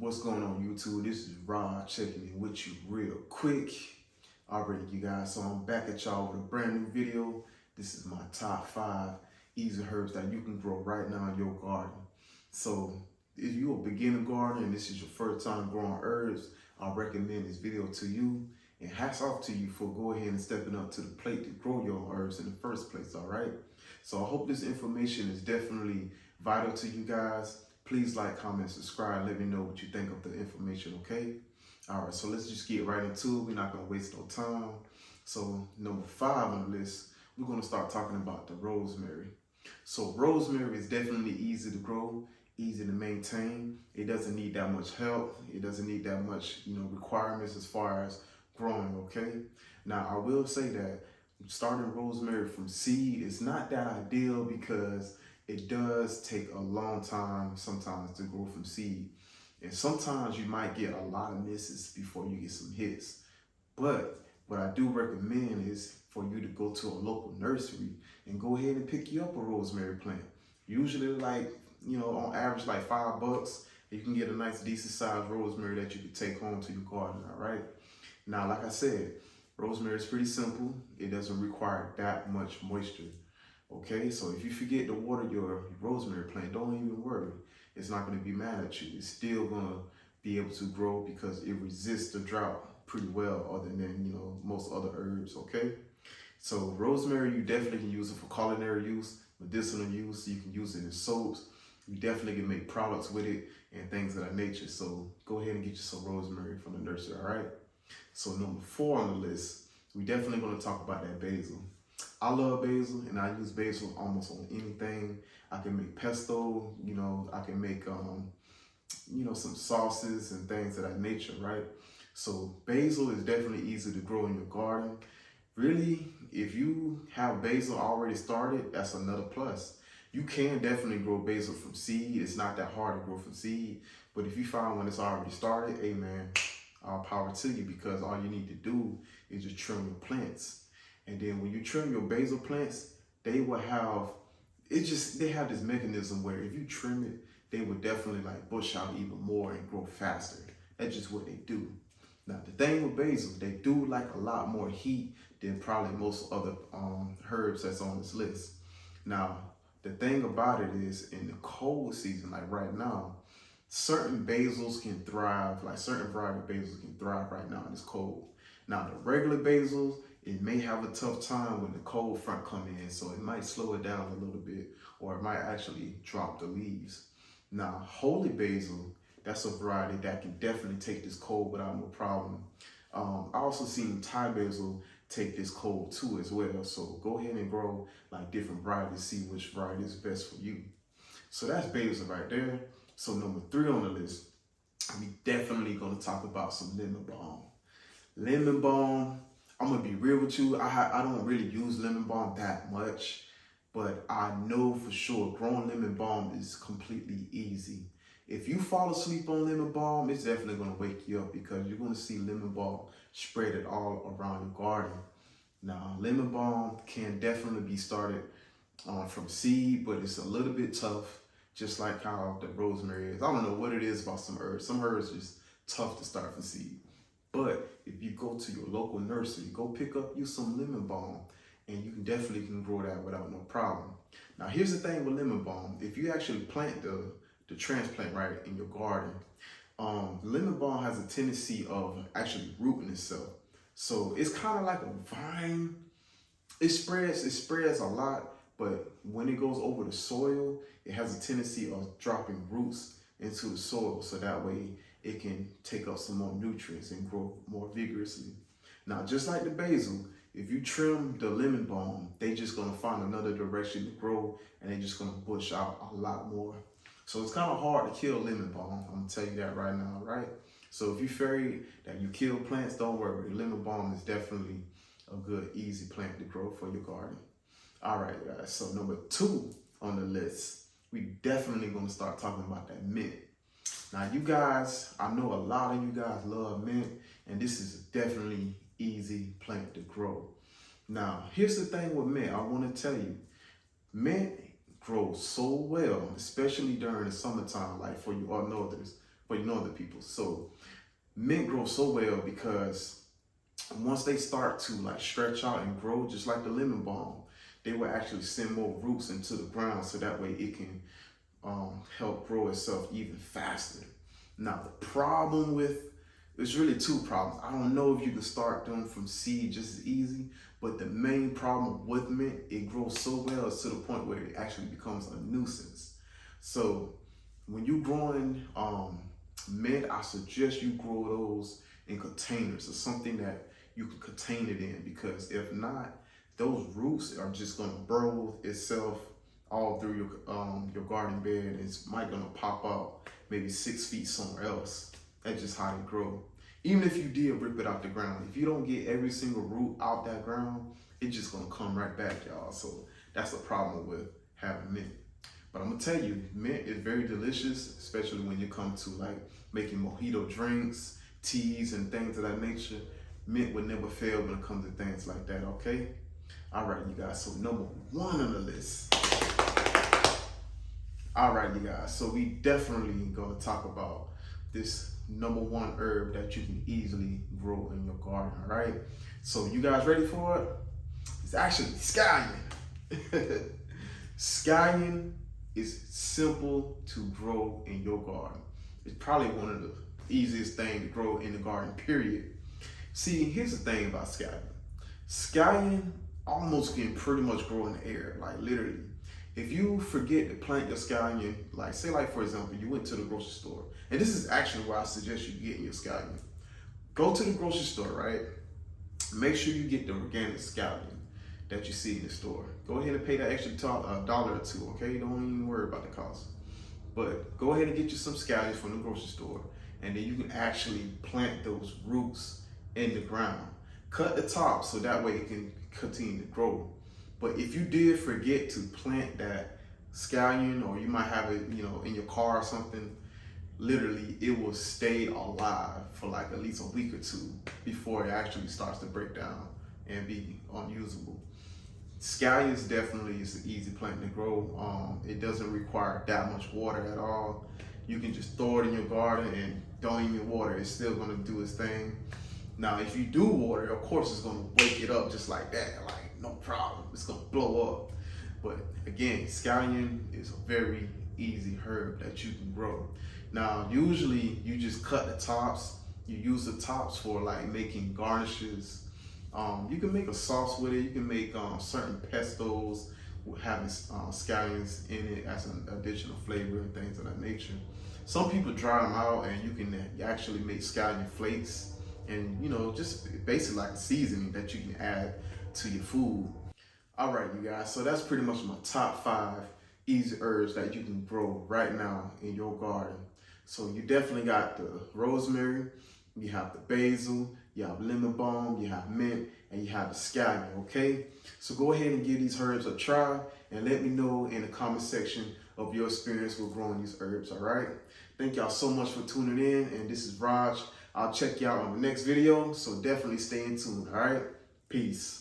What's going on, YouTube? This is Rod checking in with you real quick. Alright, you guys, so I'm back at y'all with a brand new video. This is my top 5 easy herbs that you can grow right now in your garden. So if you're a beginner gardener and this is your first time growing herbs, I recommend this video to you. And hats off to you for go ahead and stepping up to the plate to grow your herbs in the first place, all right? So I hope this information is definitely vital to you guys. Please like, comment, subscribe. Let me know what you think of the information, okay? All right, so let's just get right into it. We're not going to waste no time. So number 5 on the list, we're going to start talking about the rosemary. So rosemary is definitely easy to grow, easy to maintain. It doesn't need that much help. It doesn't need that much, requirements as far as growing, okay? Now, I will say that starting rosemary from seed is not that ideal because it does take a long time sometimes to grow from seed. And sometimes you might get a lot of misses before you get some hits. But what I do recommend is for you to go to a local nursery and go ahead and pick you up a rosemary plant. Usually on average like $5. You can get a nice decent sized rosemary that you can take home to your garden, all right? Now, like I said, rosemary is pretty simple. It doesn't require that much moisture. Okay, so if you forget to water your rosemary plant, don't even worry. It's not going to be mad at you. It's still going to be able to grow because it resists the drought pretty well other than, most other herbs, okay? So rosemary, you definitely can use it for culinary use, medicinal use. You can use it in soaps. You definitely can make products with it and things of that nature. So go ahead and get you some rosemary from the nursery, all right? So number 4 on the list, we definitely going to talk about that basil. I love basil and I use basil almost on anything. I can make pesto, I can make, some sauces and things of that nature, right? So basil is definitely easy to grow in your garden. Really, if you have basil already started, that's another plus. You can definitely grow basil from seed. It's not that hard to grow from seed. But if you find when it's already started, hey man, all power to you because all you need to do is just trim your plants. And then when you trim your basil plants, they have this mechanism where if you trim it, they will definitely like bush out even more and grow faster. That's just what they do. Now, the thing with basil, they do like a lot more heat than probably most other herbs that's on this list. Now, the thing about it is in the cold season, like right now, certain basils can thrive, like certain variety of basils can thrive right now in this cold. Now, the regular basils, it may have a tough time when the cold front come in, so it might slow it down a little bit, or it might actually drop the leaves. Now, holy basil, that's a variety that can definitely take this cold without no problem. I also seen Thai basil take this cold too as well, so go ahead and grow like different varieties, see which variety is best for you. So that's basil right there. So number 3 on the list, we definitely gonna talk about some lemon balm. Lemon balm, I'm gonna be real with you. I don't really use lemon balm that much, but I know for sure growing lemon balm is completely easy. If you fall asleep on lemon balm, it's definitely gonna wake you up because you're gonna see lemon balm spread it all around your garden. Now, lemon balm can definitely be started from seed, but it's a little bit tough, just like how the rosemary is. I don't know what it is about some herbs. Some herbs are just tough to start from seed. But if you go to your local nursery, go pick up you some lemon balm and you definitely can grow that without no problem. Now, here's the thing with lemon balm. If you actually plant the transplant right in your garden, lemon balm has a tendency of actually rooting itself. So it's kind of like a vine. It spreads a lot, but when it goes over the soil, it has a tendency of dropping roots into the soil so that way it can take up some more nutrients and grow more vigorously. Now, just like the basil, if you trim the lemon balm, they just gonna find another direction to grow and they're just gonna bush out a lot more. So it's kind of hard to kill lemon balm. I'm gonna tell you that right now, right? So if you're afraid that you kill plants, don't worry. Lemon balm is definitely a good, easy plant to grow for your garden. All right, guys, so number 2 on the list, we definitely gonna start talking about that mint. Now, you guys, I know a lot of you guys love mint, and this is definitely easy plant to grow. Now, here's the thing with mint. I want to tell you, mint grows so well, especially during the summertime, like for you all northerners. but you know other people. So mint grows so well because once they start to like stretch out and grow, just like the lemon balm, they will actually send more roots into the ground so that way it can help grow itself even faster. Now the problem with, there's really two problems. I don't know if you can start them from seed just as easy, but the main problem with mint, it grows so well to the point where it actually becomes a nuisance. So when you're growing mint, I suggest you grow those in containers or something that you can contain it in, because if not, those roots are just gonna burrow itself all through your garden bed, and it's might gonna pop out maybe 6 feet somewhere else. That's just how they grow. Even if you did rip it out the ground, if you don't get every single root out that ground, it's just gonna come right back, y'all. So that's the problem with having mint. But I'm gonna tell you, mint is very delicious, especially when you come to like making mojito drinks, teas, and things of that nature. Mint would never fail when it comes to things like that, okay? All right, you guys, so number 1 on the list. All right, you guys, so we definitely gonna talk about this number 1 herb that you can easily grow in your garden, all right? So you guys ready for it? It's actually scallion. Scallion is simple to grow in your garden. It's probably one of the easiest things to grow in the garden, period. See, here's the thing about scallion. Scallion almost can pretty much grow in the air, like literally. If you forget to plant your scallion, like say like for example, you went to the grocery store, and this is actually where I suggest you getting your scallion. Go to the grocery store, right? Make sure you get the organic scallion that you see in the store. Go ahead and pay that extra $1 or $2, okay? Don't even worry about the cost. But go ahead and get you some scallions from the grocery store, and then you can actually plant those roots in the ground. Cut the top so that way it can continue to grow. But if you did forget to plant that scallion, or you might have it, you know, in your car or something, literally it will stay alive for like at least a week or 2 before it actually starts to break down and be unusable. Scallions definitely is an easy plant to grow. It doesn't require that much water at all. You can just throw it in your garden and don't even water. It's still gonna do its thing. Now, if you do water, of course it's gonna wake it up just like that, like no problem. It's gonna blow up. But again, scallion is a very easy herb that you can grow. Now, usually you just cut the tops. You use the tops for like making garnishes. You can make a sauce with it. You can make certain pestos with having scallions in it as an additional flavor and things of that nature. Some people dry them out, and you can actually make scallion flakes, and you know, just basically like a seasoning that you can add to your food. All right, you guys, so that's pretty much my top 5 easy herbs that you can grow right now in your garden. So you definitely got the rosemary, you have the basil, you have lemon balm, you have mint, and you have the scallion, okay? So go ahead and give these herbs a try, and let me know in the comment section of your experience with growing these herbs, all right? Thank y'all so much for tuning in, and this is Raj. I'll check y'all on the next video, so definitely stay in tune, all right? Peace.